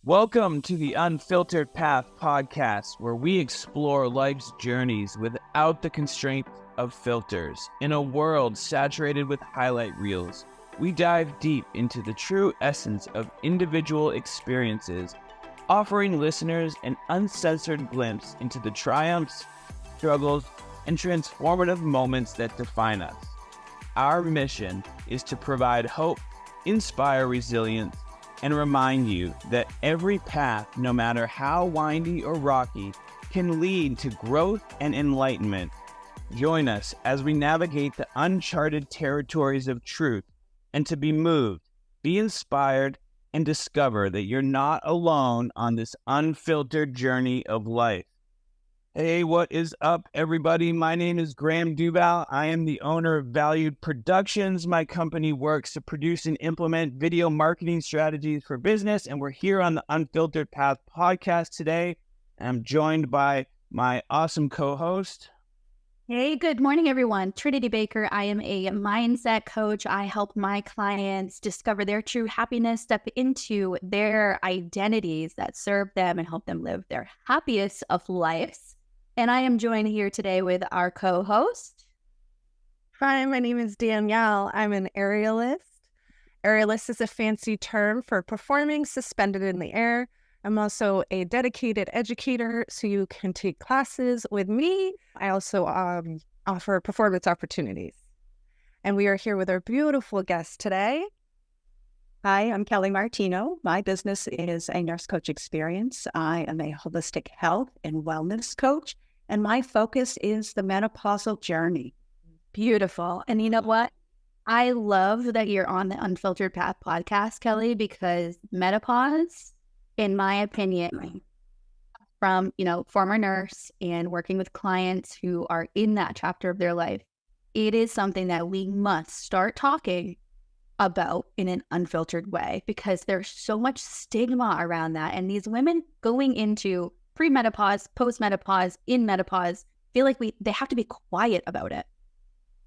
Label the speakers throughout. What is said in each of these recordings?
Speaker 1: Welcome to the Unfiltered Path podcast, where we explore life's journeys without the constraint of filters. In a world saturated with highlight reels, we dive deep into the true essence of individual experiences, offering listeners an uncensored glimpse into the triumphs, struggles, and transformative moments that define us. Our mission is to provide hope, inspire resilience, and remind you that every path, no matter how windy or rocky, can lead to growth and enlightenment. Join us as we navigate the uncharted territories of truth, and to be moved, be inspired, and discover that you're not alone on this unfiltered journey of life. Hey, what is up, everybody? My name is Graham Duval. I am the owner of Valued Productions. My company works to produce and implement video marketing strategies for business, and we're here on the Unfiltered Path podcast today. I'm joined by my awesome co-host.
Speaker 2: Hey, good morning, everyone. Trinity Baker. I am a mindset coach. I help my clients discover their true happiness, step into their identities that serve them, and help them live their happiest of lives. And I am joined here today with our co-host.
Speaker 3: Hi, my name is Danielle. I'm an aerialist. Aerialist is a fancy term for performing suspended in the air. I'm also a dedicated educator, so you can take classes with me. I also offer performance opportunities. And we are here with our beautiful guest today.
Speaker 4: Hi, I'm Kelly Martino. My business is a nurse coach experience. I am a holistic health and wellness coach, and my focus is the menopausal journey.
Speaker 2: Beautiful. And you know what? I love that you're on the Unfiltered Path podcast, Kelly, because menopause, in my opinion, from, former nurse and working with clients who are in that chapter of their life, it is something that we must start talking about in an unfiltered way, because there's so much stigma around that. And these women going into pre-menopause, post-menopause, in menopause, feel like they have to be quiet about it.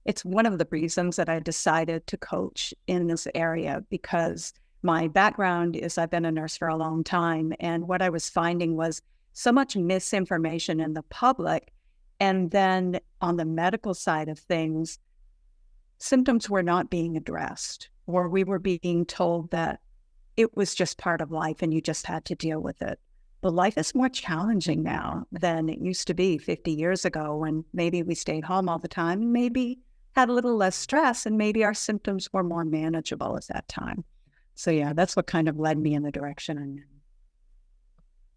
Speaker 4: It's one of the reasons that I decided to coach in this area, because my background is I've been a nurse for a long time. And what I was finding was so much misinformation in the public. And then on the medical side of things, symptoms were not being addressed, or we were being told that it was just part of life and you just had to deal with it. But life is more challenging now than it used to be 50 years ago, when maybe we stayed home all the time and maybe had a little less stress, and maybe our symptoms were more manageable at that time. So yeah, that's what kind of led me in the direction I'm in.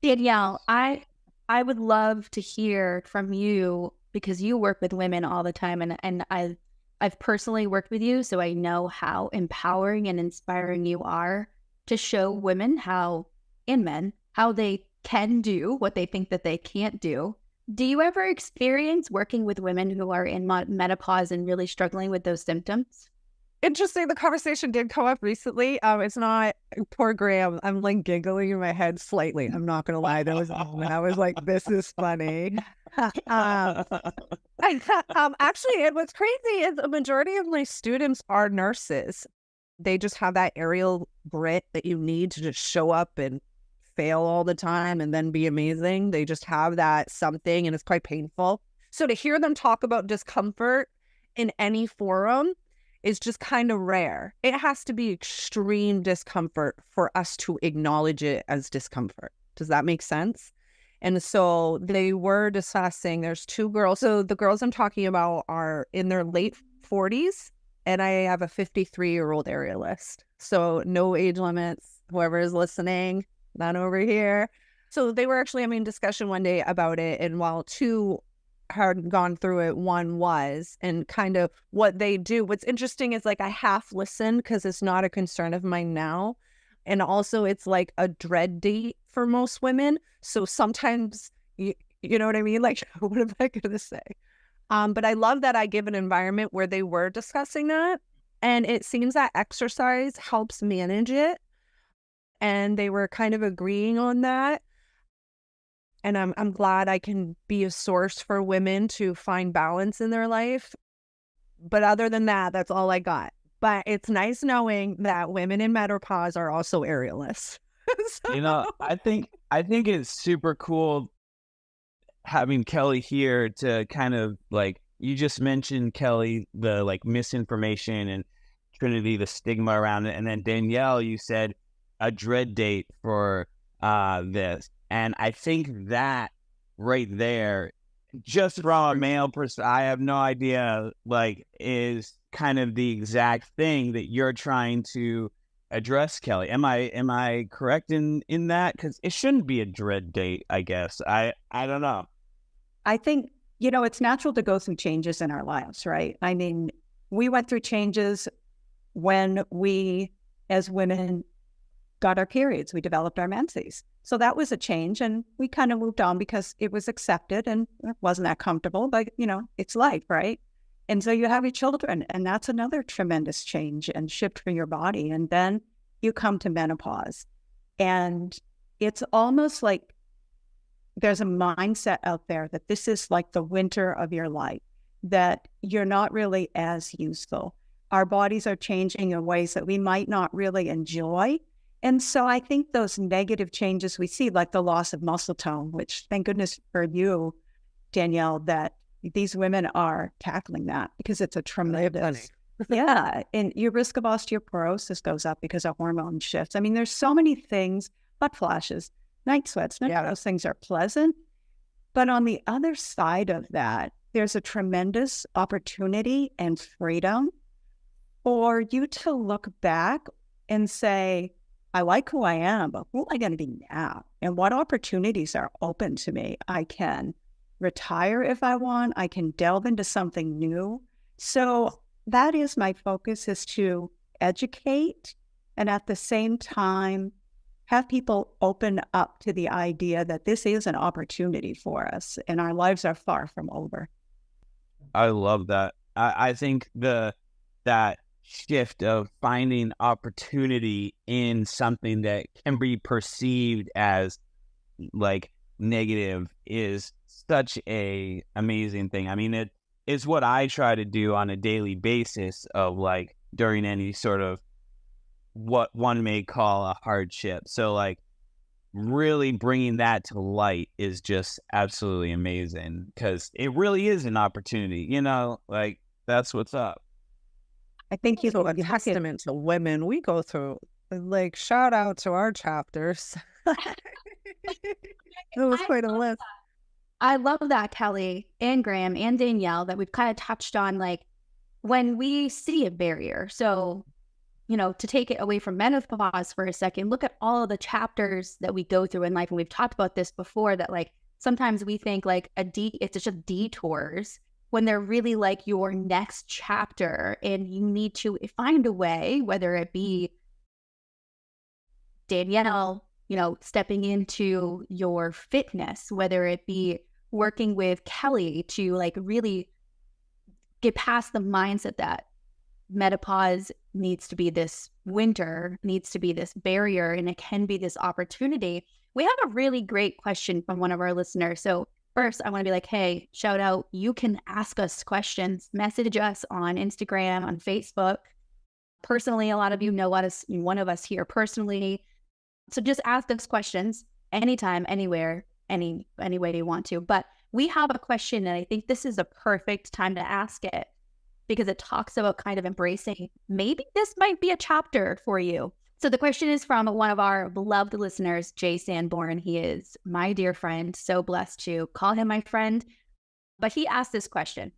Speaker 2: Danielle, I would love to hear from you, because you work with women all the time, and I've personally worked with you, so I know how empowering and inspiring you are to show women and men how they can do what they think that they can't do. Do you ever experience working with women who are in menopause and really struggling with those symptoms?
Speaker 3: Interesting. The conversation did come up recently. It's not poor Graham. I'm like giggling in my head slightly. I'm not going to lie. I was like, this is funny. Actually, and what's crazy is a majority of my students are nurses. They just have that aerial grit that you need to just show up and fail all the time and then be amazing. They just have that something, and it's quite painful. So to hear them talk about discomfort in any forum is just kind of rare. It has to be extreme discomfort for us to acknowledge it as discomfort. Does that make sense? And so they were discussing, there's two girls. So the girls I'm talking about are in their late 40s, and I have a 53-year-old aerialist. So no age limits, whoever is listening, not over here. So they were actually having a discussion one day about it. And while two had gone through it, one was, and kind of what they do. What's interesting is like I half listen because it's not a concern of mine now. And also it's like a dread date for most women. So sometimes, you know what I mean? Like, what am I going to say? But I love that I give an environment where they were discussing that. And it seems that exercise helps manage it. And they were kind of agreeing on that. And I'm glad I can be a source for women to find balance in their life. But other than that, that's all I got. But it's nice knowing that women in menopause are also aerialists. So-
Speaker 1: I think it's super cool having Kelly here to kind of like, you just mentioned, Kelly, the like misinformation, and Trinity, the stigma around it, and then Danielle, you said a dread date for this, and I think that right there, just from a male perspective, I have no idea, like, is kind of the exact thing that you're trying to address, Kelly. Am I correct in that? Because it shouldn't be a dread date, I guess. I don't know.
Speaker 4: I think, it's natural to go through changes in our lives, right? I mean, we went through changes when we, as women, got our periods. We developed our menses. So that was a change, and we kind of moved on because it was accepted and it wasn't that comfortable, but, it's life, right? And so you have your children, and that's another tremendous change and shift for your body. And then you come to menopause, and it's almost like there's a mindset out there that this is like the winter of your life, that you're not really as useful. Our bodies are changing in ways that we might not really enjoy. And so I think those negative changes we see, like the loss of muscle tone, which thank goodness for you, Danielle, that these women are tackling that, because it's a tremendous, yeah. And your risk of osteoporosis goes up because of hormone shifts. I mean, there's so many things, hot flashes, night sweats, none of those things are pleasant. But on the other side of that, there's a tremendous opportunity and freedom for you to look back and say, I like who I am, but who am I going to be now? And what opportunities are open to me? I can retire if I want. I can delve into something new. So that is my focus, is to educate, and at the same time, have people open up to the idea that this is an opportunity for us and our lives are far from over.
Speaker 1: I love that. I think that shift of finding opportunity in something that can be perceived as like negative is such a amazing thing. I mean, it is what I try to do on a daily basis, of like during any sort of what one may call a hardship. So like really bringing that to light is just absolutely amazing, because it really is an opportunity, like that's what's up.
Speaker 3: I think he's a testament to women. We go through, like, shout out to our chapters. It was quite a list.
Speaker 2: I love that, Kelly and Graham and Danielle, that we've kind of touched on, like, when we see a barrier. So, to take it away from menopause for a second, look at all of the chapters that we go through in life. And we've talked about this before, that like sometimes we think like it's just detours, when they're really like your next chapter, and you need to find a way, whether it be Danielle, stepping into your fitness, whether it be working with Kelly to like really get past the mindset that menopause needs to be this winter, needs to be this barrier, and it can be this opportunity. We have a really great question from one of our listeners. So first, I want to be like, hey, shout out. You can ask us questions, message us on Instagram, on Facebook. Personally, a lot of you know us, one of us here personally. So just ask us questions anytime, anywhere, any way you want to. But we have a question, and I think this is a perfect time to ask it, because it talks about kind of embracing, maybe this might be a chapter for you. So the question is from one of our beloved listeners, Jay Sanborn. He is my dear friend, so blessed to call him my friend. But he asked this question: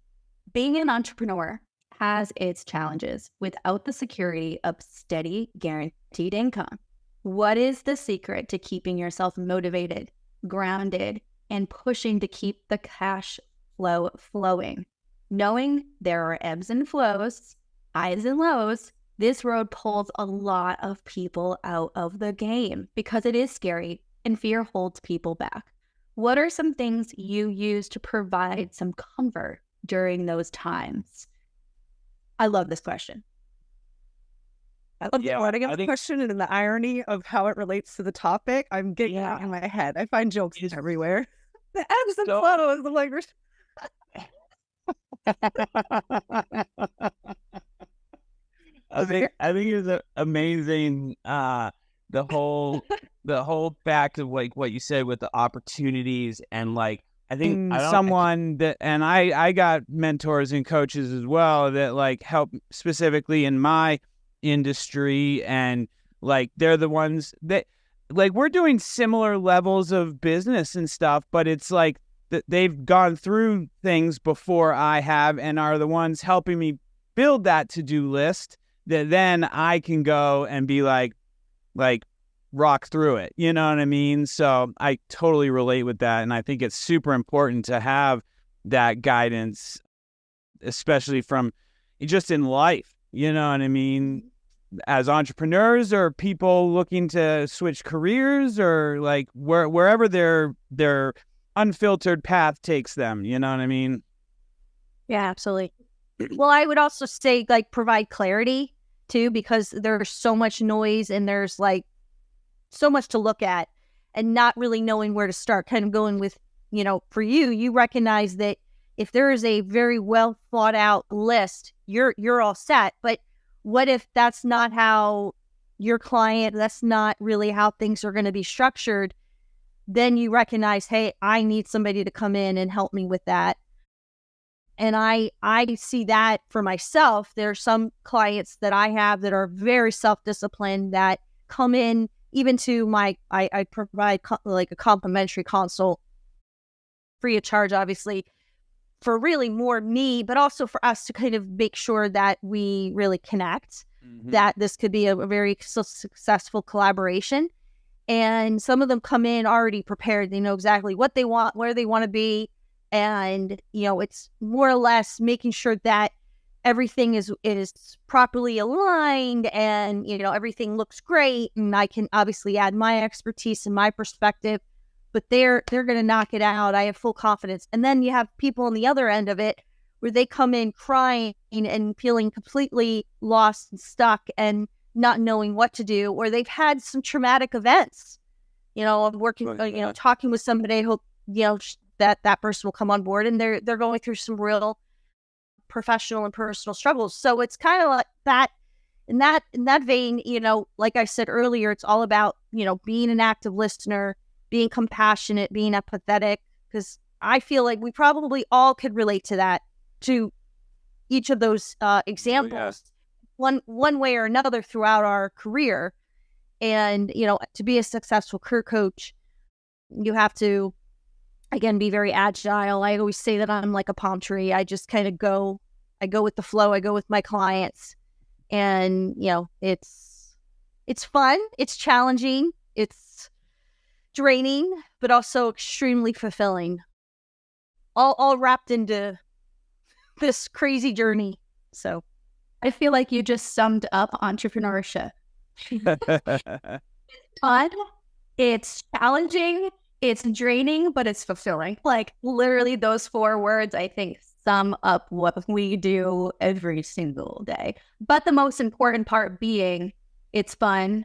Speaker 2: being an entrepreneur has its challenges without the security of steady, guaranteed income. What is the secret to keeping yourself motivated, grounded, and pushing to keep the cash flow flowing? Knowing there are ebbs and flows, highs and lows, this road pulls a lot of people out of the game because it is scary and fear holds people back. What are some things you use to provide some comfort during those times? I love this question.
Speaker 3: I love the wording of the question and the irony of how it relates to the topic. I'm getting out in my head. I find jokes everywhere. The ebbs and flows. I'm like,
Speaker 1: I think it's amazing. The whole the whole back of like what you said with the opportunities and like I think
Speaker 5: someone that, and I got mentors and coaches as well that like help specifically in my industry, and like they're the ones that like we're doing similar levels of business and stuff, but it's like that they've gone through things before I have and are the ones helping me build that to-do list that then I can go and be like rock through it. You know what I mean? So I totally relate with that. And I think it's super important to have that guidance, especially from just in life. You know what I mean? As entrepreneurs or people looking to switch careers or like wherever their unfiltered path takes them. You know what I mean?
Speaker 2: Yeah, absolutely. Well, I would also say like provide clarity too, because there's so much noise and there's like so much to look at and not really knowing where to start. Kind of going with, for you recognize that if there is a very well thought out list, you're all set. But what if that's not how your client, that's not really how things are going to be structured? Then you recognize, hey, I need somebody to come in and help me with that. And I see that for myself. There are some clients that I have that are very self-disciplined that come in even to I provide like a complimentary consult free of charge, obviously, for really more me, but also for us to kind of make sure that we really connect, that this could be a very successful collaboration. And some of them come in already prepared. They know exactly what they want, where they want to be. And, it's more or less making sure that everything is properly aligned and, everything looks great. And I can obviously add my expertise and my perspective, but they're going to knock it out. I have full confidence. And then you have people on the other end of it where they come in crying and feeling completely lost and stuck and not knowing what to do, or they've had some traumatic events. I'm working, talking with somebody who, that person will come on board and they're going through some real professional and personal struggles. So it's kind of like that in that vein, like I said earlier, it's all about, being an active listener, being compassionate, being empathetic, because I feel like we probably all could relate to that, to each of those examples, one way or another throughout our career. And, to be a successful career coach, you have to, again, be very agile. I always say that I'm like a palm tree. I just kind of go with the flow. I go with my clients, and it's fun. It's challenging. It's draining, but also extremely fulfilling. All wrapped into this crazy journey. So
Speaker 6: I feel like you just summed up entrepreneurship. Fun. It's challenging. It's draining, but it's fulfilling. Like literally those 4 words, I think, sum up what we do every single day. But the most important part being it's fun.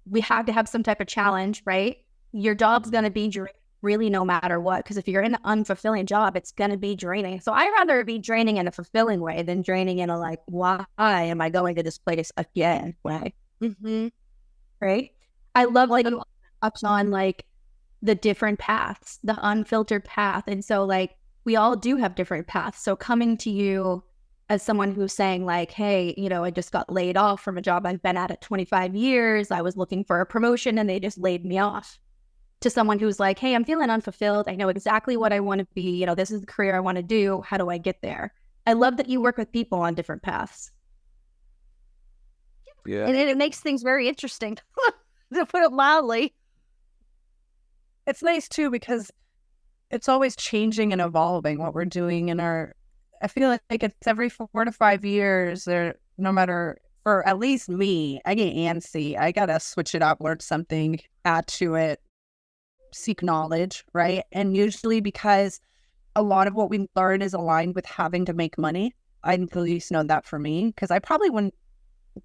Speaker 6: We have to have some type of challenge, right? Your job's going to be draining really no matter what. Because if you're in an unfulfilling job, it's going to be draining. So I'd rather be draining in a fulfilling way than draining in a like, why am I going to this place again way? Right? I love like ups on like the different paths, the unfiltered path. And so like we all do have different paths. So coming to you as someone who's saying like, hey, I just got laid off from a job I've been at 25 years. I was looking for a promotion and they just laid me off. To someone who's like, hey, I'm feeling unfulfilled. I know exactly what I want to be. This is the career I want to do. How do I get there? I love that you work with people on different paths.
Speaker 1: Yeah.
Speaker 2: And it makes things very interesting, to put it mildly.
Speaker 3: It's nice too because it's always changing and evolving what we're doing in our. I feel like it's every 4 to 5 years. There, no matter, for at least me, I get antsy. I gotta switch it up, learn something, add to it, seek knowledge, right? And usually because a lot of what we learn is aligned with having to make money. I at least know that for me, because I probably wouldn't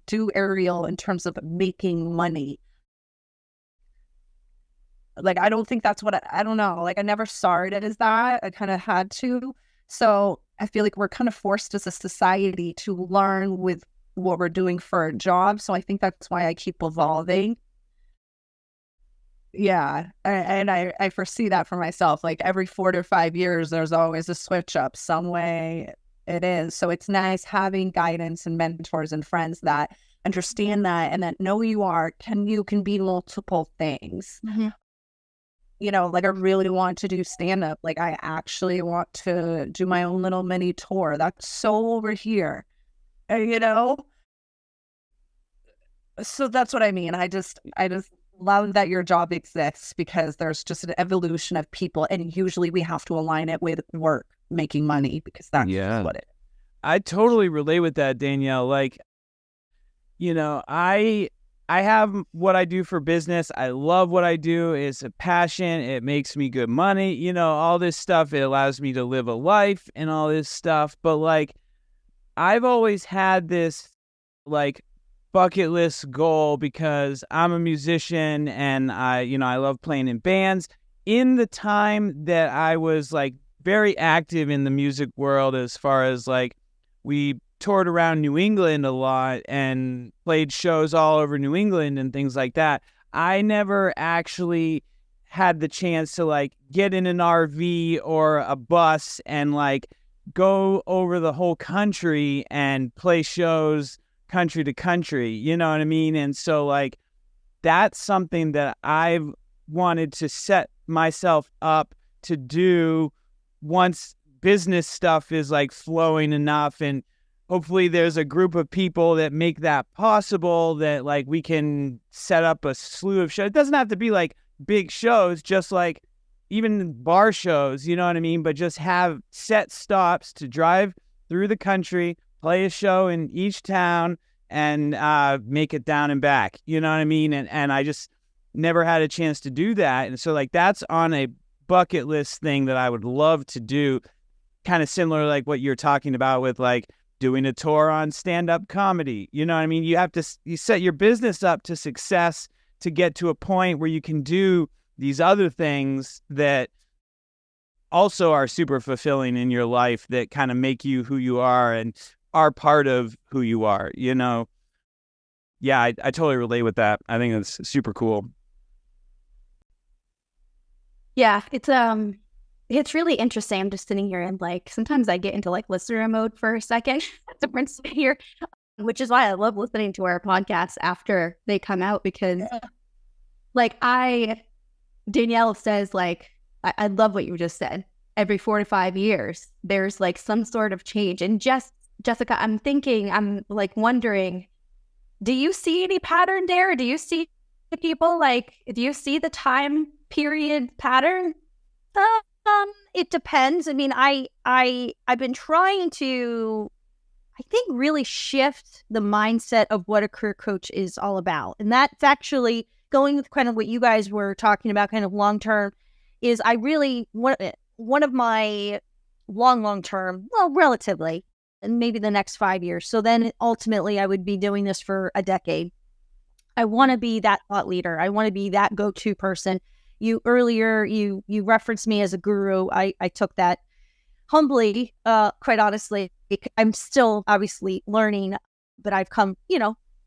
Speaker 3: do aerial in terms of making money. Like, I don't think that's what I don't know. Like, I never saw it as that. I kind of had to. So I feel like we're kind of forced as a society to learn with what we're doing for a job. So I think that's why I keep evolving. Yeah. And I foresee that for myself. Like every 4 to 5 years, there's always a switch up some way it is. So it's nice having guidance and mentors and friends that understand that and that know you can be multiple things.
Speaker 2: Mm-hmm.
Speaker 3: You know, like I really want to do stand up. Like I actually want to do my own little mini tour. That's so over here, you know? So that's what I mean. I just love that your job exists because there's just an evolution of people. And usually we have to align it with work, making money, because that's what it is.
Speaker 5: I totally relate with that, Danielle. Like, you know, I have what I do for business. I love what I do. It's a passion. It makes me good money. You know, all this stuff. It allows me to live a life and all this stuff. But like, I've always had this like bucket list goal because I'm a musician and I love playing in bands. In the time that I was like very active in the music world, as far as like we toured around New England a lot and played shows all over New England and things like that, I never actually had the chance to like get in an RV or a bus and like go over the whole country and play shows country to country, you know what I mean? And so like that's something that I've wanted to set myself up to do once business stuff is like flowing enough, and hopefully there's a group of people that make that possible, that like we can set up a slew of shows. It doesn't have to be like big shows, just like even bar shows, you know what I mean? But just have set stops to drive through the country, play a show in each town, and make it down and back, you know what I mean? And I just never had a chance to do that. And so like that's on a bucket list thing that I would love to do, kind of similar like what you're talking about with like doing a tour on stand-up comedy. You know what I mean? You set your business up to success to get to a point where you can do these other things that also are super fulfilling in your life, that kind of make you who you are and are part of who you are, you know? Yeah, I totally relate with that. I think it's super cool.
Speaker 2: Yeah, it's really interesting. I'm just sitting here and like sometimes I get into like listener mode for a second to sit here, which is why I love listening to our podcasts after they come out, because like Danielle says, like I love what you just said. Every 4 to 5 years, there's like some sort of change. And Jessica, I'm like wondering, do you see any pattern there? Do you see people like, do you see the time period pattern? It depends. I mean, I've been trying to, I think, really shift the mindset of what a career coach is all about. And that's actually going with kind of what you guys were talking about, kind of long term, is I really, one of my long term, well, relatively, and maybe the next 5 years. So then ultimately I would be doing this for a decade. I want to be that thought leader. I want to be that go-to person. You referenced me as a guru. I took that humbly, quite honestly. I'm still obviously learning, but I've come,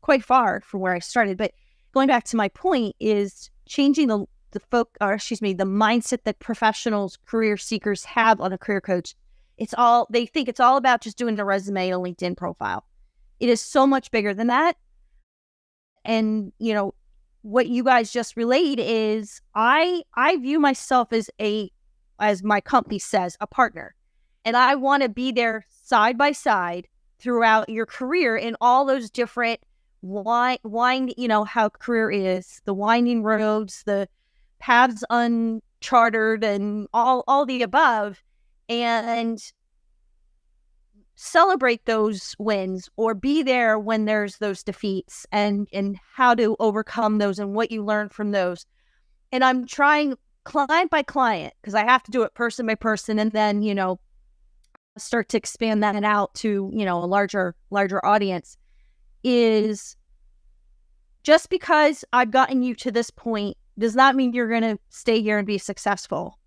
Speaker 2: quite far from where I started. But going back to my point is changing the mindset that professionals, career seekers have on a career coach. They think it's all about just doing the resume and a LinkedIn profile. It is so much bigger than that. And, what you guys just relayed is I view myself as my company says, a partner. And I want to be there side by side throughout your career in all those different how career is, the winding roads, the paths uncharted, and all the above, and celebrate those wins or be there when there's those defeats and how to overcome those and what you learn from those. And I'm trying client by client, because I have to do it person by person, and then, start to expand that out to, a larger audience. Is just because I've gotten you to this point does not mean you're going to stay here and be successful.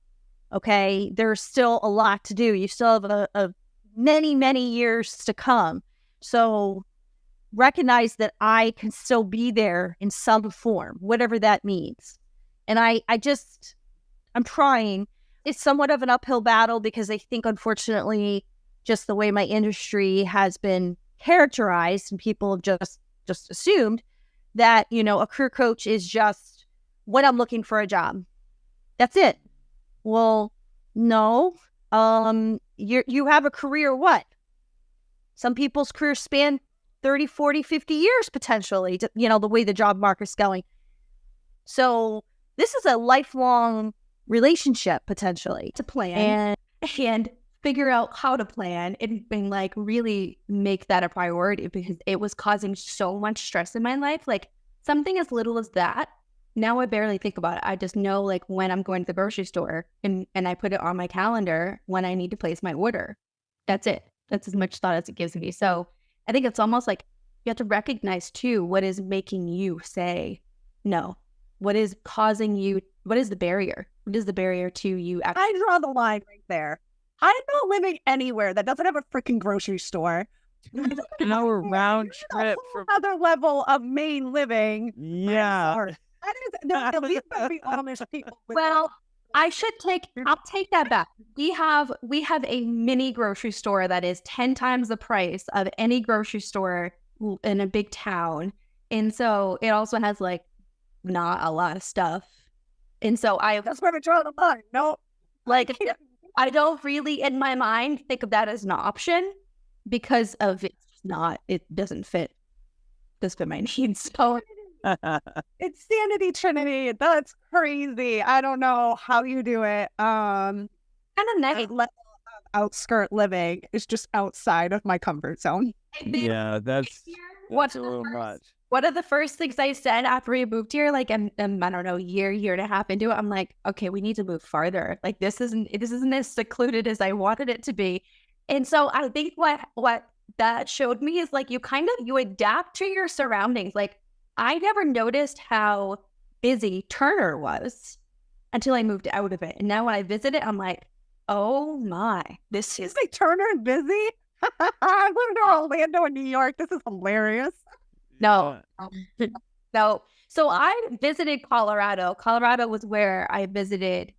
Speaker 2: Okay. There's still a lot to do. You still have a many years to come. So recognize that I can still be there in some form, whatever that means.
Speaker 6: And I'm trying. It's somewhat of an uphill battle because I think, unfortunately, just the way my industry has been characterized, and people have just assumed that, a career coach is just when I'm looking for a job. That's it. Well, no. You have a career what? Some people's careers span 30, 40, 50 years potentially, the way the job market's going. So this is a lifelong relationship potentially
Speaker 2: To plan
Speaker 6: and figure out how to plan and like really make that a priority, because it was causing so much stress in my life. Like something as little as that, now I barely think about it. I just know like when I'm going to the grocery store and I put it on my calendar when I need to place my order. That's it. That's as much thought as it gives me. So I think it's almost like you have to recognize too what is making you say no. What is causing you? What is the barrier? What is the barrier to you?
Speaker 3: I draw the line right there. I'm not living anywhere that doesn't have a freaking grocery store.
Speaker 5: An hour round trip from
Speaker 3: Another level of Maine living.
Speaker 5: yeah.
Speaker 3: That is, at least there'll be Amish people.
Speaker 6: Well, I'll take that back. We have a mini grocery store that is 10 times the price of any grocery store in a big town. And so it also has like not a lot of stuff. And so
Speaker 3: That's where we draw the line. No,
Speaker 6: like I don't really in my mind think of that as an option because of it doesn't fit my needs. So
Speaker 3: it's Sanity Trinity. That's crazy. I don't know how you do it.
Speaker 6: kind of negative.
Speaker 3: Level of outskirt living is just outside of my comfort zone.
Speaker 5: Yeah, that's
Speaker 6: What's
Speaker 5: a little much.
Speaker 6: One of the first things I said after we moved here, like, I don't know, year and a half into it, I'm like, okay, we need to move farther. Like, this isn't as secluded as I wanted it to be. And so I think what that showed me is like, you adapt to your surroundings. Like, I never noticed how busy Turner was until I moved out of it. And now when I visit it, I'm like, oh my, this is
Speaker 3: like Turner and busy. I lived in Orlando and New York. This is hilarious.
Speaker 6: No. So I visited Colorado. Colorado was where I visited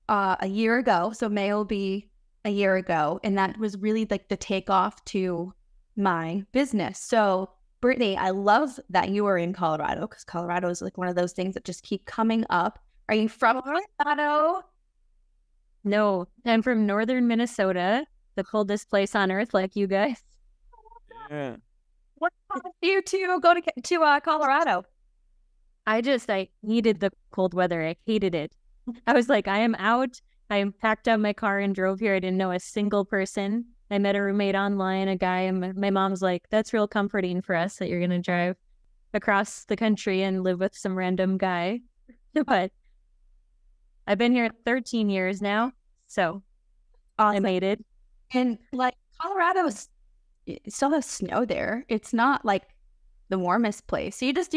Speaker 6: a year ago. So May will be a year ago. And that was really like the takeoff to my business. So Brittany, I love that you are in Colorado because Colorado is like one of those things that just keep coming up. Are you from Colorado?
Speaker 7: No, I'm from northern Minnesota, the coldest place on earth, like you guys.
Speaker 5: Yeah.
Speaker 6: What caused you to go to Colorado?
Speaker 7: I needed the cold weather. I hated it. I was like, I am out. I packed up my car and drove here. I didn't know a single person. I met a roommate online, a guy, and my mom's like, that's real comforting for us that you're going to drive across the country and live with some random guy. But I've been here 13 years now, so
Speaker 6: Awesome.
Speaker 7: I made it.
Speaker 6: And like Colorado still has snow there. It's not like the warmest place. So you just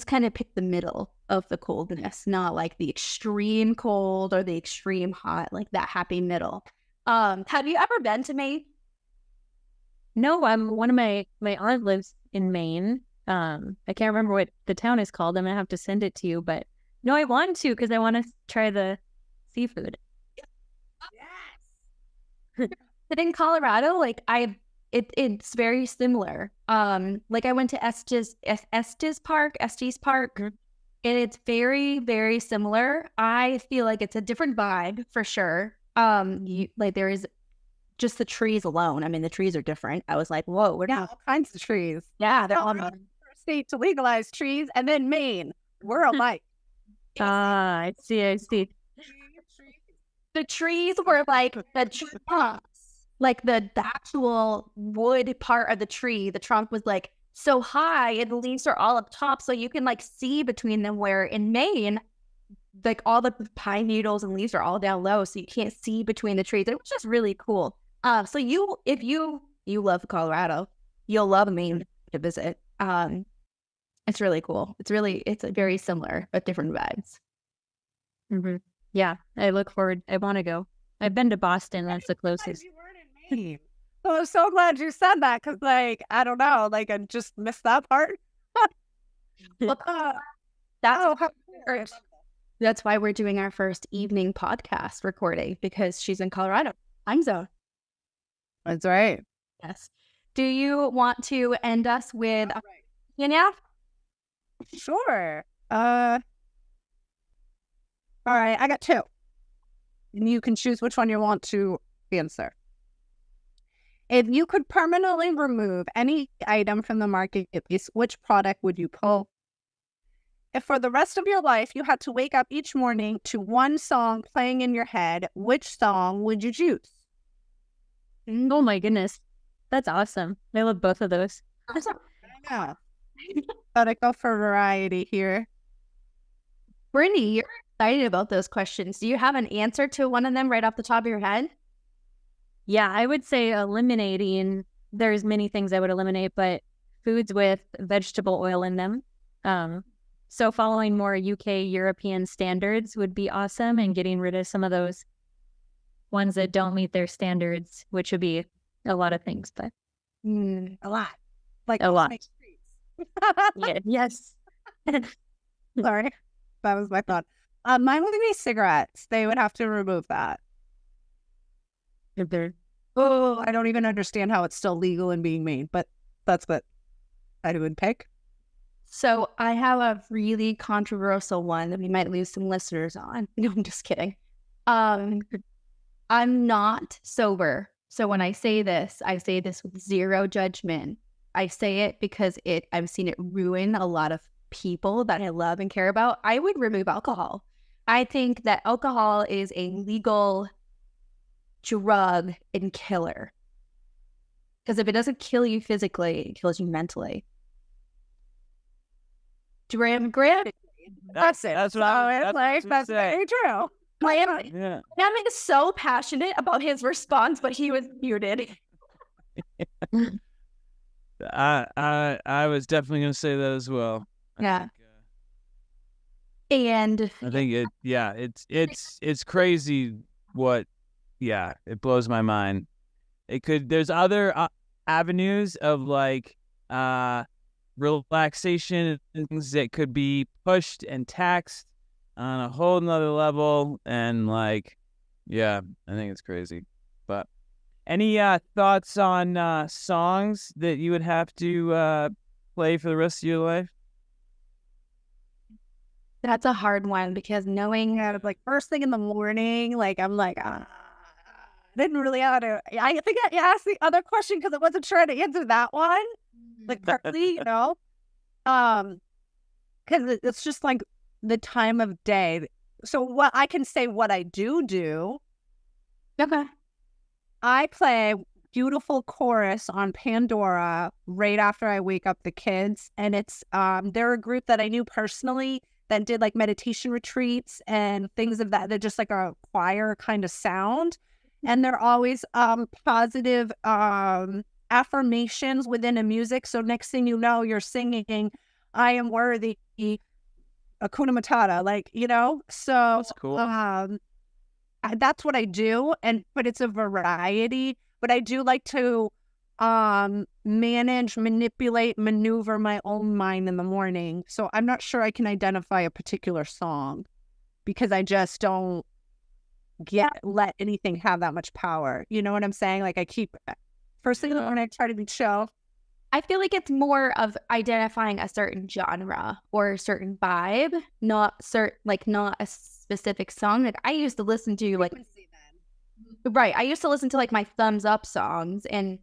Speaker 6: kind of pick the middle of the coldness, not like the extreme cold or the extreme hot, like that happy middle. Have you ever been to Maine?
Speaker 7: No, one of my aunt lives in Maine. I can't remember what the town is called. I'm gonna have to send it to you, but no, I want to because I want to try the seafood.
Speaker 6: Yes. But in Colorado, like it's very similar. Like I went to Estes Park, and it's very, very similar. I feel like it's a different vibe for sure. There is just the trees alone. I mean, the trees are different. I was like, whoa, we're not
Speaker 3: all kinds of trees.
Speaker 6: Yeah, they're all
Speaker 3: First state to legalize trees, and then Maine. We're alike.
Speaker 7: I see.
Speaker 6: The trees were like the trunks, like the actual wood part of the tree. The trunk was like so high, and the leaves are all up top, so you can like see between them. Where in Maine, like all the pine needles and leaves are all down low, so you can't see between the trees. It was just really cool. So if you love Colorado, you'll love Maine to visit. It's really cool. It's very similar but different vibes.
Speaker 7: Mm-hmm. Yeah, I look forward. I want to go. I've been to Boston. That's the closest.
Speaker 3: You weren't in Maine. So I'm so glad you said that because, like, I don't know, like I just missed that part.
Speaker 2: That's why we're doing our first evening podcast recording, because she's in Colorado time zone.
Speaker 3: That's right.
Speaker 2: Yes. Do you want to end us with yeah?
Speaker 3: Sure. All right, I got two. And you can choose which one you want to answer. If you could permanently remove any item from the marketplace, which product would you pull? If for the rest of your life you had to wake up each morning to one song playing in your head, which song would you choose?
Speaker 7: Oh my goodness. That's awesome. I love both of those.
Speaker 3: Yeah. Gotta go for variety here.
Speaker 2: Brittany, you're excited about those questions. Do you have an answer to one of them right off the top of your head?
Speaker 7: Yeah, I would say eliminating, there's many things I would eliminate, but foods with vegetable oil in them. So following more UK European standards would be awesome, and getting rid of some of those ones that don't meet their standards, which would be a lot of things, but
Speaker 3: A lot. Like
Speaker 7: a lot.
Speaker 3: Yeah.
Speaker 7: Yes.
Speaker 3: Sorry. That was my thought. Mine would be cigarettes. They would have to remove that.
Speaker 7: If they're
Speaker 3: Oh, I don't even understand how it's still legal and being made, but that's what I would pick.
Speaker 2: So I have a really controversial one that we might lose some listeners on. No, I'm just kidding. I'm not sober. So when I say this with zero judgment. I say it because I've seen it ruin a lot of people that I love and care about. I would remove alcohol. I think that alcohol is a legal drug and killer. Because if it doesn't kill you physically, it kills you mentally. Graham?
Speaker 3: That's it.
Speaker 5: That's what I was
Speaker 3: That's very true.
Speaker 5: Yeah.
Speaker 2: Graham is so passionate about his response, but he was muted.
Speaker 5: I was definitely going to say that as well.
Speaker 2: Yeah. And
Speaker 5: I think it's crazy what, it blows my mind. There's other avenues of like relaxation and things that could be pushed and taxed on a whole nother level. And like, I think it's crazy. But any thoughts on songs that you would have to play for the rest of your life?
Speaker 2: that's a hard one, because knowing
Speaker 3: Kind like first thing in the morning, like I'm like, I didn't really have to. I think I asked the other question because I wasn't trying to answer that one like correctly, because it's just like the time of day. So what I can say, what I do,
Speaker 2: okay.
Speaker 3: I play beautiful chorus on Pandora right after I wake up the kids, and it's they're a group that I knew personally that did like meditation retreats and things of that. They're just like a choir kind of sound, and they're always positive affirmations within a music. So next thing you know, you're singing, "I am worthy," Hakuna Matata, So
Speaker 5: That's cool.
Speaker 3: that's what I do, but it's a variety. But I do like to manage, manipulate, maneuver my own mind in the morning. So I'm not sure I can identify a particular song because I just don't let anything have that much power. You know what I'm saying? Like I keep first thing in the morning, I try to be chill.
Speaker 2: I feel like it's more of identifying a certain genre or a certain vibe, not a specific song. Like I used to listen to right. I used to listen to like my thumbs up songs, and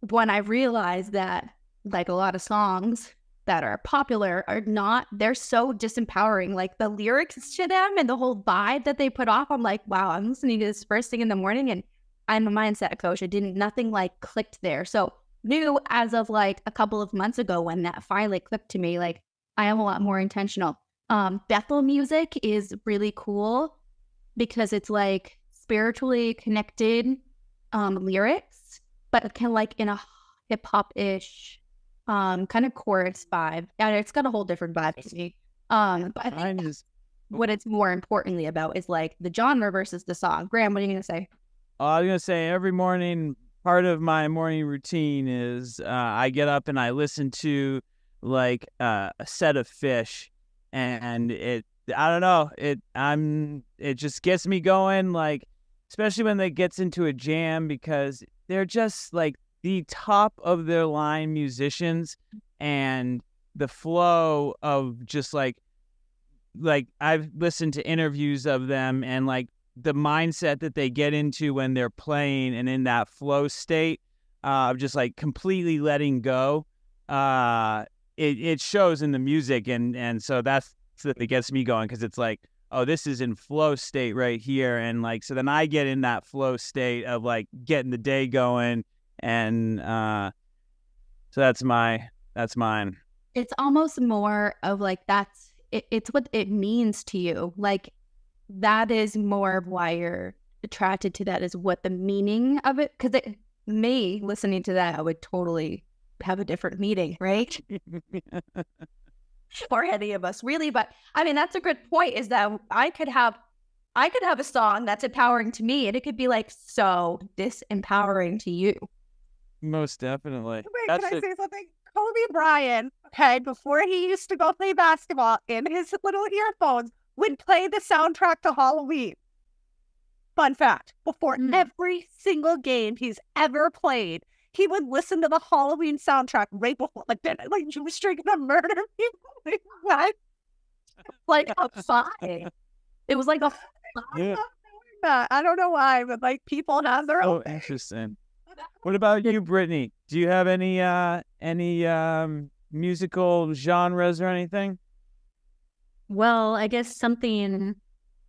Speaker 2: when I realized that like a lot of songs that are popular they're so disempowering. Like the lyrics to them and the whole vibe that they put off, I'm like, wow, I'm listening to this first thing in the morning, and I'm a mindset coach. Nothing like clicked there. So knew as of like a couple of months ago when that finally clicked to me, like I am a lot more intentional. Bethel music is really cool because it's like spiritually connected lyrics, but it can like in a hip hop ish kind of chorus vibe. And it's got a whole different vibe to me. But I think what it's more importantly about is like the genre versus the song. Graham, what are you gonna say?
Speaker 5: I was gonna say every morning, part of my morning routine is I get up and I listen to like a set of Fish, and I don't know, it just gets me going, like, especially when they gets into a jam, because they're just like the top of their line musicians, and the flow of just like I've listened to interviews of them, and like the mindset that they get into when they're playing and in that flow state of just like completely letting go. It shows in the music, and so that's that gets me going, because it's like, oh, this is in flow state right here, and like so then I get in that flow state of like getting the day going, and so that's mine.
Speaker 2: It's almost more of like it's what it means to you. Like that is more of why you're attracted to that, is what the meaning of it. Because me listening to that, I would totally have a different meaning, right? Or any of us really. But I mean, that's a good point, is that I could have a song that's empowering to me, and it could be like so disempowering to you.
Speaker 5: Most definitely.
Speaker 3: Wait, can I say something? Kobe Bryant, okay, before he used to go play basketball, in his little earphones, would play the soundtrack to Halloween. Fun fact, before every single game he's ever played, he would listen to the Halloween soundtrack right before, like he was drinking to murder people. Like, what?
Speaker 2: Like a five. It was like a five.
Speaker 5: Yeah.
Speaker 3: I don't know why, but like people have their own.
Speaker 5: Oh, interesting. What about you, Brittany? Do you have any musical genres or anything?
Speaker 7: Well, I guess something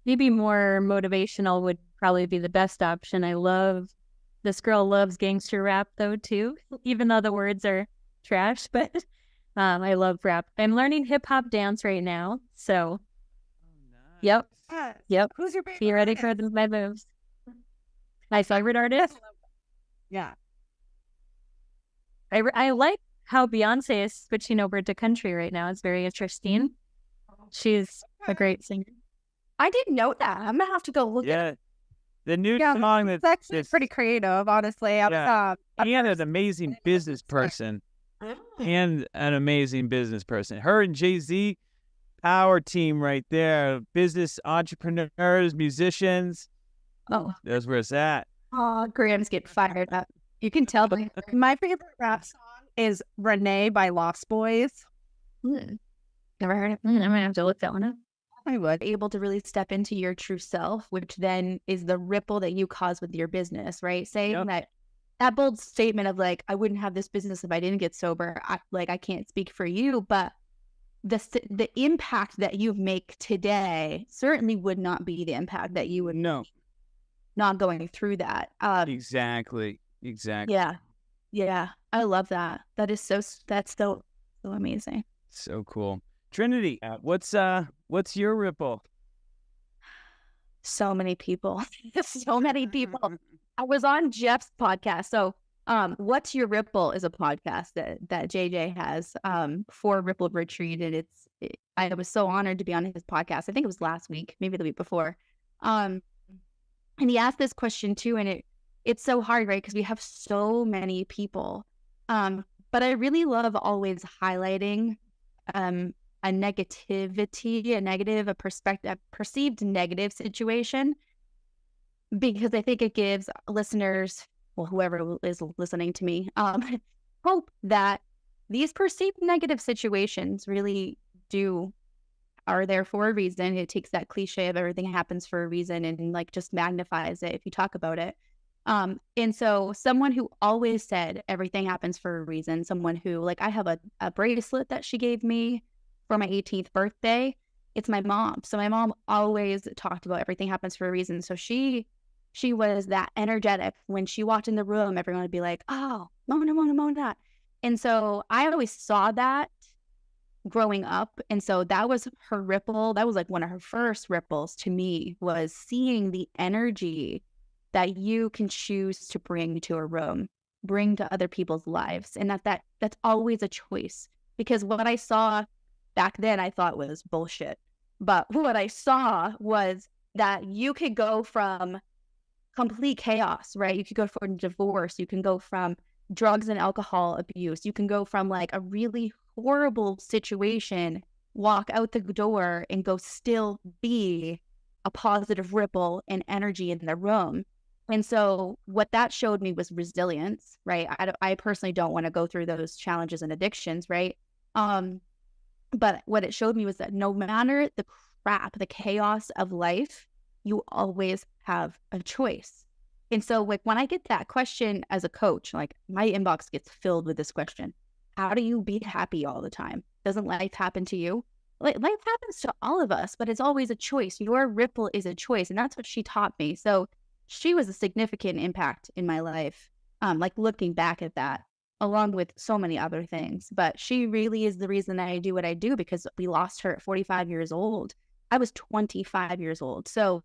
Speaker 7: maybe more motivational would probably be the best option. This girl loves gangster rap though too, even though the words are trash, but I love rap. I'm learning hip hop dance right now, so yep.
Speaker 3: Who's your favorite?
Speaker 7: Be ready for my moves. My favorite artist?
Speaker 3: Yeah.
Speaker 7: I like how Beyonce is switching over to country right now. It's very interesting. She's a great singer.
Speaker 2: I didn't know that. I'm gonna have to go look at it.
Speaker 5: The new song
Speaker 3: it's actually pretty creative, honestly.
Speaker 5: And an amazing business person. And an amazing business person. Her and Jay-Z, power team right there. Business entrepreneurs, musicians.
Speaker 2: Oh,
Speaker 5: That's where it's at.
Speaker 2: oh, Graham's getting fired up. You can tell.
Speaker 3: My favorite rap song is Renee by Lost Boys.
Speaker 2: Never heard of it.
Speaker 7: I'm gonna have to look that one up.
Speaker 3: I would.
Speaker 2: Able to really step into your true self, which then is the ripple that you cause with your business, right? Saying that bold statement of like, I wouldn't have this business if I didn't get sober. I can't speak for you, but the impact that you make today certainly would not be the impact that you would not going through that.
Speaker 5: Exactly.
Speaker 2: Yeah. I love that. That's so amazing.
Speaker 5: So cool. Trinity, what's your ripple?
Speaker 2: So many people. So many people. I was on Jeff's podcast. So What's Your Ripple is a podcast that JJ has for Ripple Retreat. And I was so honored to be on his podcast. I think it was last week, maybe the week before. And he asked this question too, and it's so hard, right? Because we have so many people. But I really love always highlighting a perceived negative situation, because I think it gives listeners, well, whoever is listening to me, hope that these perceived negative situations really are there for a reason. It takes that cliche of everything happens for a reason and like just magnifies it if you talk about it. And so someone who always said everything happens for a reason, someone who, like, I have a bracelet that she gave me for my 18th birthday. It's my mom. So my mom always talked about everything happens for a reason. So she was that energetic. When she walked in the room, everyone would be like, oh, Mona. And so I always saw that growing up. And so that was her ripple. That was like one of her first ripples to me, was seeing the energy that you can choose to bring to a room, bring to other people's lives. And that's always a choice. Because what I saw back then, I thought was bullshit. But what I saw was that you could go from complete chaos, right? You could go from divorce. You can go from drugs and alcohol abuse. You can go from like a really horrible situation walk out the door and go still be a positive ripple and energy in the room. And so what that showed me was resilience, right? I personally don't want to go through those challenges and addictions, right? But what it showed me was that no matter the crap, the chaos of life, you always have a choice. And so like when I get that question as a coach, like my inbox gets filled with this question: how do you be happy all the time? Doesn't life happen to you? Life happens to all of us, but it's always a choice. Your ripple is a choice. And that's what she taught me. So she was a significant impact in my life. Like looking back at that, along with so many other things. But she really is the reason that I do what I do, because we lost her at 45 years old. I was 25 years old. So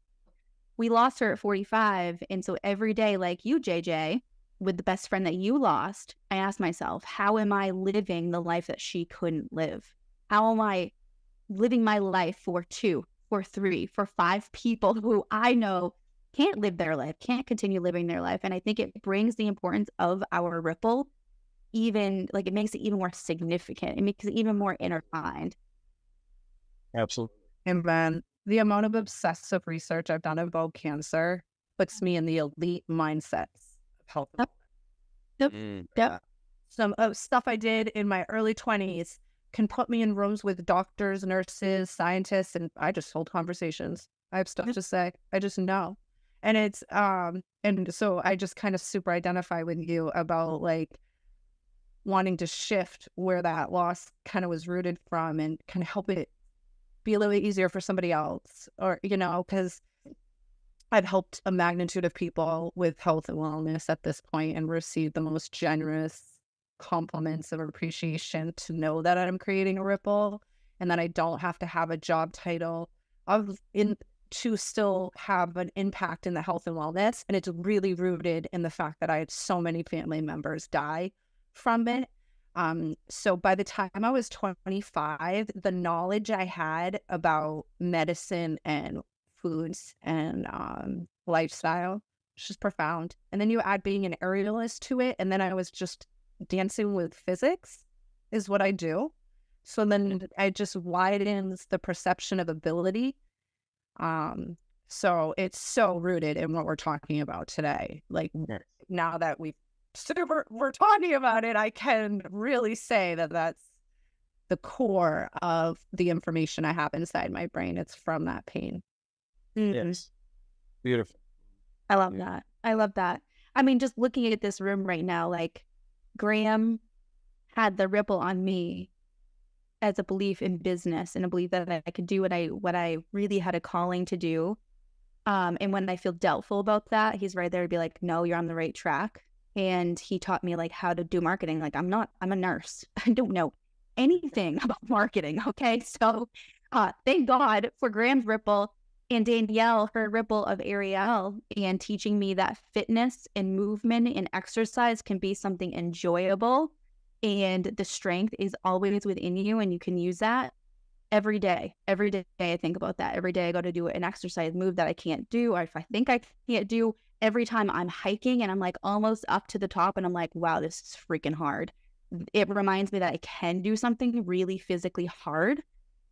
Speaker 2: we lost her at 45. And so every day, like you, JJ, with the best friend that you lost, I asked myself, how am I living the life that she couldn't live? How am I living my life for 2, for 3, for 5 people who I know can't live their life, can't continue living their life? And I think it brings the importance of our ripple even, like, it makes it even more significant. It makes it even more intertwined.
Speaker 5: Absolutely.
Speaker 3: And then the amount of obsessive research I've done about cancer puts me in the elite mindsets of health.
Speaker 2: Yep.
Speaker 3: Some stuff I did in my early 20s can put me in rooms with doctors, nurses, scientists, and I just hold conversations. I have stuff to say. I just know. And it's, and so I just kind of super identify with you about like wanting to shift where that loss kind of was rooted from and kind of help it be a little bit easier for somebody else, or, you know, because I've helped a magnitude of people with health and wellness at this point and received the most generous compliments of appreciation to know that I'm creating a ripple and that I don't have to have a job title to still have an impact in the health and wellness. And it's really rooted in the fact that I had so many family members die from it. So by the time I was 25, the knowledge I had about medicine and foods and lifestyle was just profound. And then you add being an aerialist to it, and then I was just dancing with physics is what I do. So then it just widens the perception of ability. So it's so rooted in what we're talking about today. Like now that we're talking about it, I can really say that that's the core of the information I have inside my brain. It's from that pain.
Speaker 5: Yes. Beautiful.
Speaker 2: I love that. I love that. I mean, just looking at this room right now, like Graham had the ripple on me as a belief in business and a belief that I could do what I really had a calling to do. And when I feel doubtful about that, he's right there to be like, no, you're on the right track. And he taught me like how to do marketing. Like I'm a nurse. I don't know anything about marketing. Okay. So thank God for Graham's ripple and Danielle, her ripple of Ariel, and teaching me that fitness and movement and exercise can be something enjoyable. And the strength is always within you, and you can use that every day. Every day I think about that. Every day I go to do an exercise move that I can't do, or if I think I can't do. Every time I'm hiking and I'm like almost up to the top and I'm like, wow, this is freaking hard. It reminds me that I can do something really physically hard.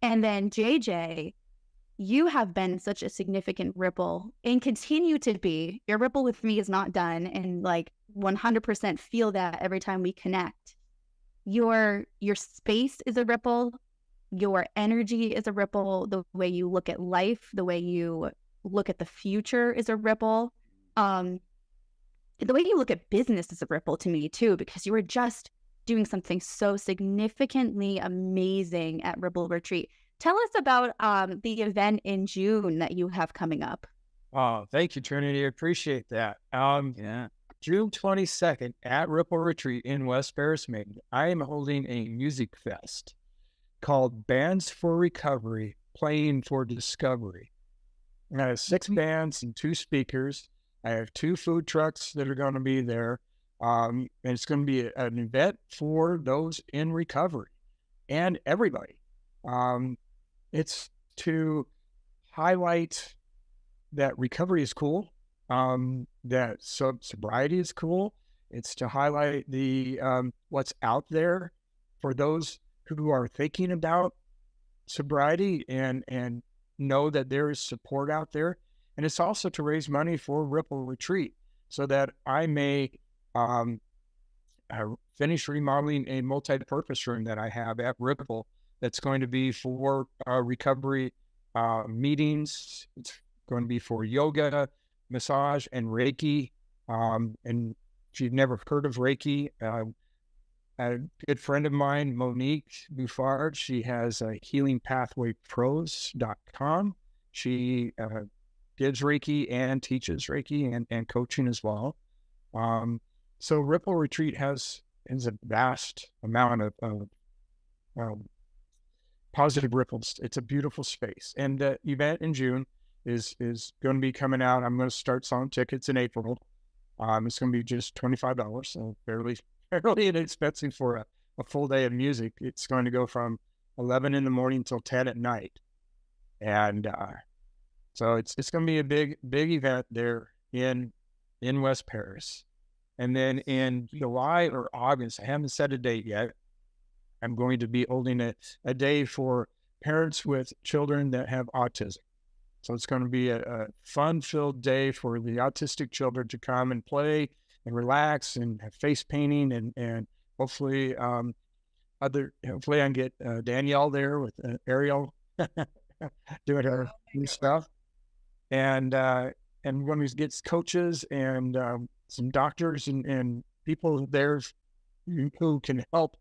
Speaker 2: And then JJ, you have been such a significant ripple and continue to be. Your ripple with me is not done, and like 100% feel that every time we connect. Your space is a ripple. Your energy is a ripple. The way you look at life, the way you look at the future is a ripple. The way you look at business is a ripple to me too, because you were just doing something so significantly amazing at Ripple Retreat. Tell us about the event in June that you have coming up.
Speaker 5: Oh, thank you, Trinity. I appreciate that.
Speaker 1: Yeah.
Speaker 5: June 22nd at Ripple Retreat in West Paris, Maine, I am holding a music fest called Bands for Recovery, Playing for Discovery. I have 6 bands and 2 speakers. I have 2 food trucks that are going to be there. And it's going to be an event for those in recovery and everybody. It's to highlight that recovery is cool, that sobriety is cool. It's to highlight the what's out there for those who are thinking about
Speaker 8: sobriety and know that there is support out there. And it's also to raise money for Ripple Retreat so that I may finish remodeling a multi-purpose room that I have at Ripple that's going to be for recovery meetings. It's going to be for yoga, massage, and Reiki. And if you've never heard of Reiki, a good friend of mine, Monique Buffard, she has healingpathwaypros.com. She gives Reiki and teaches Reiki and coaching as well. So Ripple Retreat has a vast amount of positive ripples. It's a beautiful space. And the event in June is going to be coming out. I'm going to start selling tickets in April. It's going to be just $25, so fairly inexpensive for a full day of music. It's going to go from 11 in the morning till 10 at night. And so it's going to be a big event there in West Paris. And then in July or August, I haven't set a date yet, I'm going to be holding a day for parents with children that have autism. So it's going to be a fun-filled day for the autistic children to come and play and relax and have face painting and hopefully hopefully I can get Danielle there with Ariel doing her new stuff. And when we get coaches and some doctors and people there who can help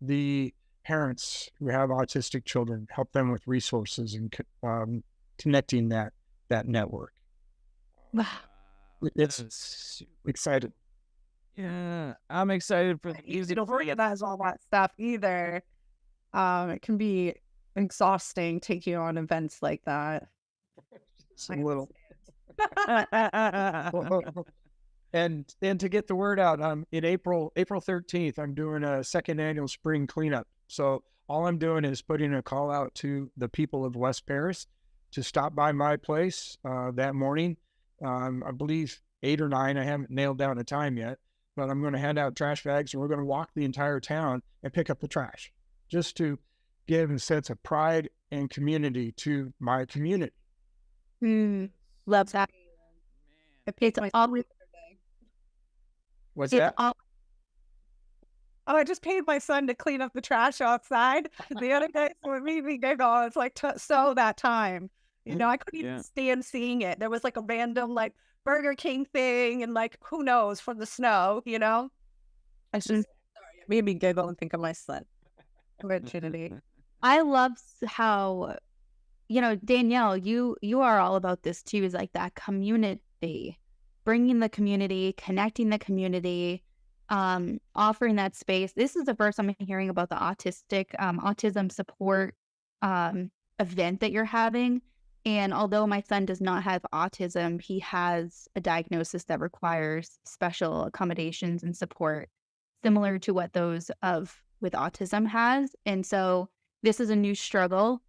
Speaker 8: the parents who have autistic children, help them with resources and connecting that network.
Speaker 2: Wow.
Speaker 8: It's excited.
Speaker 5: Yeah, I'm excited for the music.
Speaker 3: Don't organize all that stuff either. It can be exhausting taking on events like that.
Speaker 8: A little. And to get the word out, in April 13th, I'm doing a second annual spring cleanup. So all I'm doing is putting a call out to the people of West Paris to stop by my place that morning. I believe 8 or 9. I haven't nailed down a time yet, but I'm going to hand out trash bags and we're going to walk the entire town and pick up the trash just to give a sense of pride and community to my community.
Speaker 2: Love that. It's all.
Speaker 8: What's that?
Speaker 3: Oh, I just paid my son to clean up the trash outside the other day. So it made me giggle. It's like so that time. You know, I couldn't even stand seeing it. There was like a random like Burger King thing and like who knows from the snow, you know? It's just it made me giggle and think of my son. Virginity.
Speaker 2: I love how, you know, Danielle, you are all about this too, is like that community, bringing the community, connecting the community, offering that space. This is the first time I'm hearing about the autism support event that you're having. And although my son does not have autism, he has a diagnosis that requires special accommodations and support similar to what those with autism has. And so this is a new struggle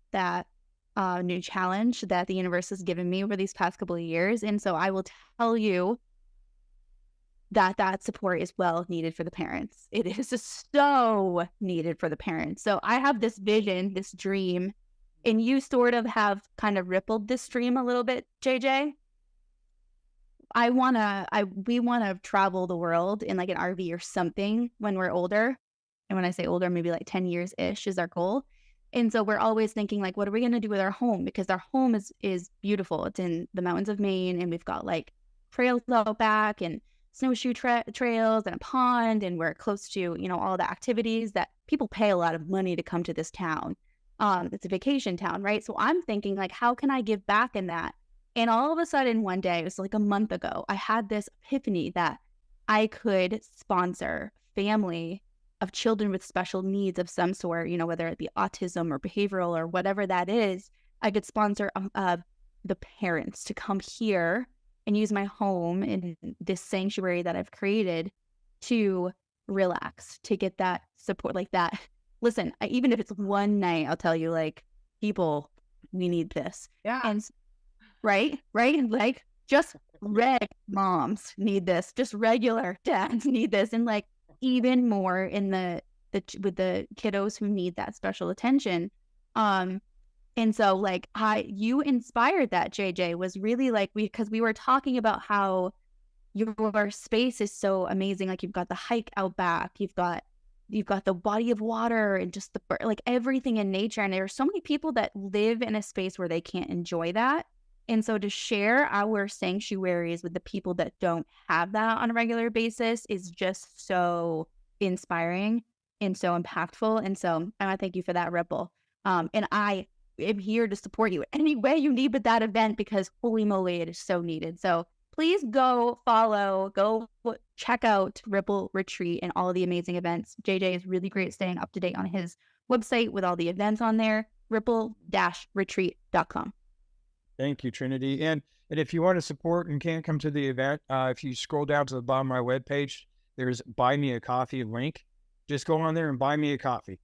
Speaker 2: new challenge that the universe has given me over these past couple of years. And so I will tell you that support is well needed for the parents. It is so needed for the parents. So I have this vision, this dream, and you sort of have kind of rippled this dream a little bit, JJ. We want to travel the world in like an RV or something when we're older. And when I say older, maybe like 10 years-ish is our goal. And so we're always thinking like, what are we going to do with our home? Because our home is beautiful. It's in the mountains of Maine and we've got like trails out back and snowshoe trails and a pond. And we're close to, you know, all the activities that people pay a lot of money to come to this town. It's a vacation town, right? So I'm thinking like, how can I give back in that? And all of a sudden one day, it was like a month ago, I had this epiphany that I could sponsor family of children with special needs of some sort, you know, whether it be autism or behavioral or whatever that is. I could sponsor the parents to come here and use my home in this sanctuary that I've created to relax, to get that support like that. Listen, even if it's one night, I'll tell you, like, people, we need this.
Speaker 3: Yeah.
Speaker 2: And right? Like, just moms need this. Just regular dads need this. And like, even more in with the kiddos who need that special attention. And so like you inspired that, JJ, was really like because we were talking about how your space is so amazing. Like you've got the hike out back, you've got the body of water and just like everything in nature. And there are so many people that live in a space where they can't enjoy that. And so to share our sanctuaries with the people that don't have that on a regular basis is just so inspiring and so impactful. And so I want to thank you for that, Ripple. And I am here to support you any way you need with that event, because holy moly, it is so needed. So please go follow, go check out Ripple Retreat and all of the amazing events. JJ is really great staying up to date on his website with all the events on there, ripple-retreat.com.
Speaker 8: Thank you, Trinity. And if you want to support and can't come to the event, if you scroll down to the bottom of my webpage, there's Buy Me a Coffee link. Just go on there and buy me a coffee.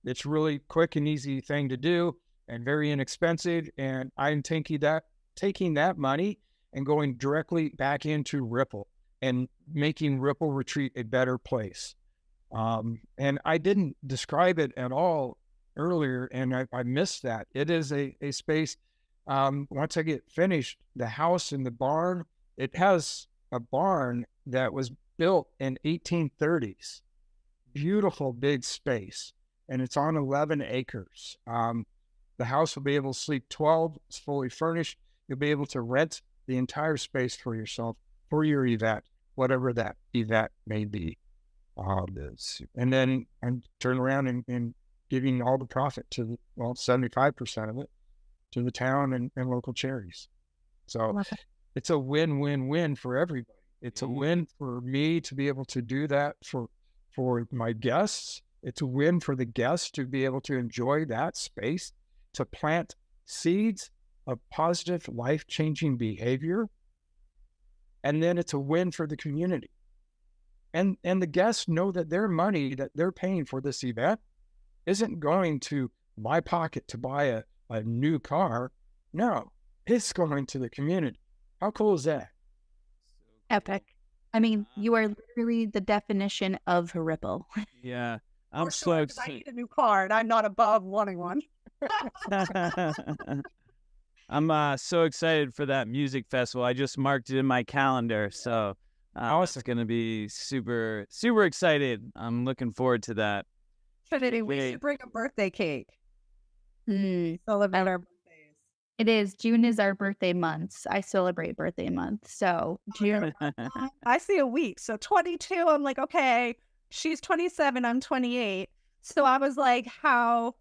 Speaker 8: It's really quick and easy thing to do and very inexpensive. And I'm taking that money and going directly back into Ripple and making Ripple Retreat a better place. And I didn't describe it at all earlier, and I missed that. It is a space. Once I get finished, the house and the barn, it has a barn that was built in 1830s. Beautiful big space, and it's on 11 acres. The house will be able to sleep 12. It's fully furnished. You'll be able to rent the entire space for yourself, for your event, whatever that event may be. And then I'm turning around and giving all the profit to 75% of it to the town and local charities. So it's a win-win-win for everybody. It's a win for me to be able to do that for my guests. It's a win for the guests to be able to enjoy that space, to plant seeds of positive, life-changing behavior. And then it's a win for the community. And the guests know that their money that they're paying for this event isn't going to my pocket to buy a new car. No, it's going to the community. How cool is that?
Speaker 2: Epic. I mean, you are literally the definition of a Ripple.
Speaker 5: Yeah. I'm so
Speaker 3: I
Speaker 5: excited.
Speaker 3: need a new car and I'm not above wanting one.
Speaker 5: I'm so excited for that music festival. I just marked it in my calendar. So it's going to be super, super excited. I'm looking forward to that.
Speaker 3: Trinity, we should bring a birthday cake.
Speaker 2: Mm.
Speaker 3: Celebrate our birthdays.
Speaker 2: It is. June is our birthday month. I celebrate birthday month. So June.
Speaker 3: I see a week. So 22, I'm like, okay, she's 27, I'm 28. So I was like, how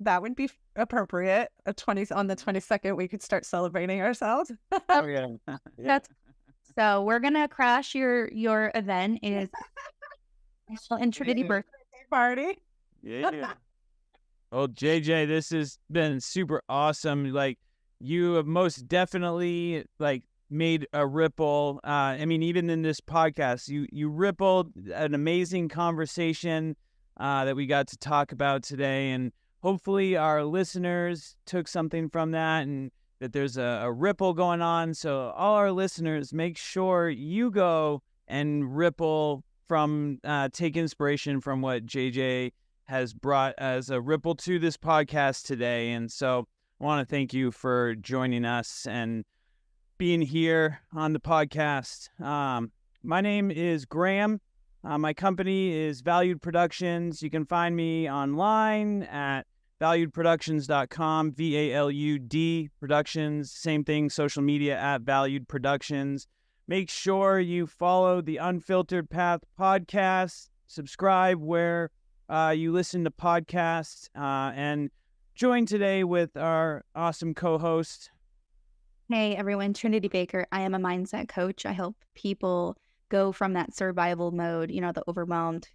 Speaker 3: that would be appropriate. On the 22nd, we could start celebrating ourselves.
Speaker 8: Oh, yeah.
Speaker 2: That's so we're gonna crash your event. It is and Trinity birthday
Speaker 3: party.
Speaker 5: Yeah. Well, JJ, this has been super awesome. Like, you have most definitely made a ripple. I mean, even in this podcast, you rippled an amazing conversation that we got to talk about today, and hopefully our listeners took something from that, and that there's a ripple going on. So all our listeners, make sure you go and ripple from, take inspiration from what JJ has brought as a ripple to this podcast today. And so I want to thank you for joining us and being here on the podcast. My name is Graham. My company is Valued Productions. You can find me online at valuedproductions.com, VALUD Productions. Same thing, social media at Valued Productions. Make sure you follow the Unfiltered Path podcast, subscribe where you listen to podcasts, and join today with our awesome co-host.
Speaker 2: Hey everyone, Trinity Baker. I am a mindset coach. I help people go from that survival mode, the overwhelmed,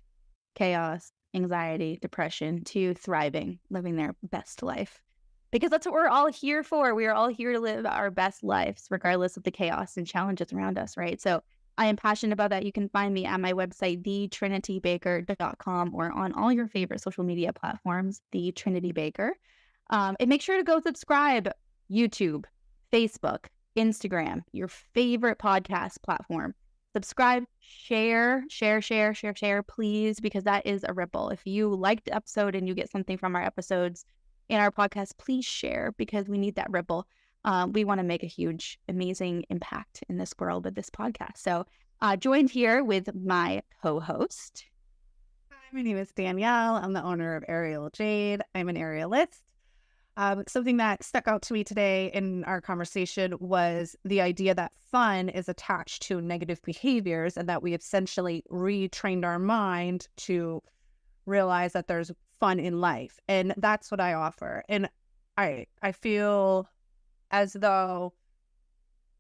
Speaker 2: chaos, anxiety, depression, to thriving, living their best life. Because that's what we're all here for. We are all here to live our best lives, regardless of the chaos and challenges around us, right? So I am passionate about that. You can find me at my website, thetrinitybaker.com, or on all your favorite social media platforms, The Trinity Baker. And make sure to go subscribe, YouTube, Facebook, Instagram, your favorite podcast platform. Subscribe, share, please, because that is a ripple. If you liked the episode and you get something from our episodes, in our podcast, please share because we need that ripple. We want to make a huge, amazing impact in this world with this podcast. So joined here with my co-host.
Speaker 3: Hi, my name is Danielle. I'm the owner of Aerial Jade. I'm an aerialist. Something that stuck out to me today in our conversation was the idea that fun is attached to negative behaviors and that we essentially retrained our mind to realize that there's fun in life. And that's what I offer. And I feel as though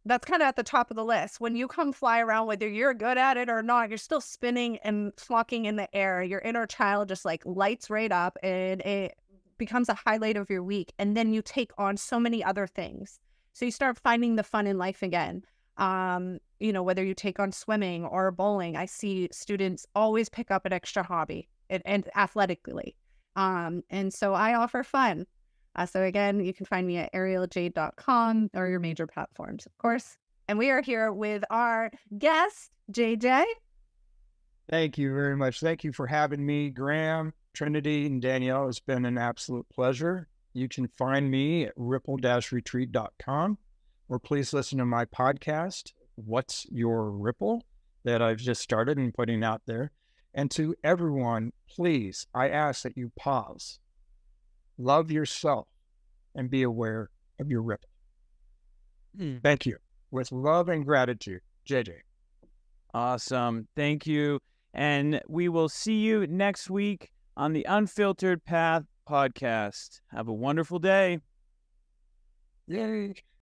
Speaker 3: that's kind of at the top of the list. When you come fly around, whether you're good at it or not, you're still spinning and flocking in the air. Your inner child just like lights right up and it becomes a highlight of your week. And then you take on so many other things. So you start finding the fun in life again. Whether you take on swimming or bowling, I see students always pick up an extra hobby and athletically. And so I offer fun. So again, you can find me at aerialjade.com or your major platforms, of course. And we are here with our guest, JJ.
Speaker 8: Thank you very much. Thank you for having me, Graham, Trinity, and Danielle. It's been an absolute pleasure. You can find me at ripple-retreat.com, or please listen to my podcast, What's Your Ripple, that I've just started and putting out there. And to everyone, please, I ask that you pause, love yourself, and be aware of your ripple. Thank you. With love and gratitude, JJ.
Speaker 5: Awesome. Thank you. And we will see you next week on the Unfiltered Path podcast. Have a wonderful day.
Speaker 8: Yay.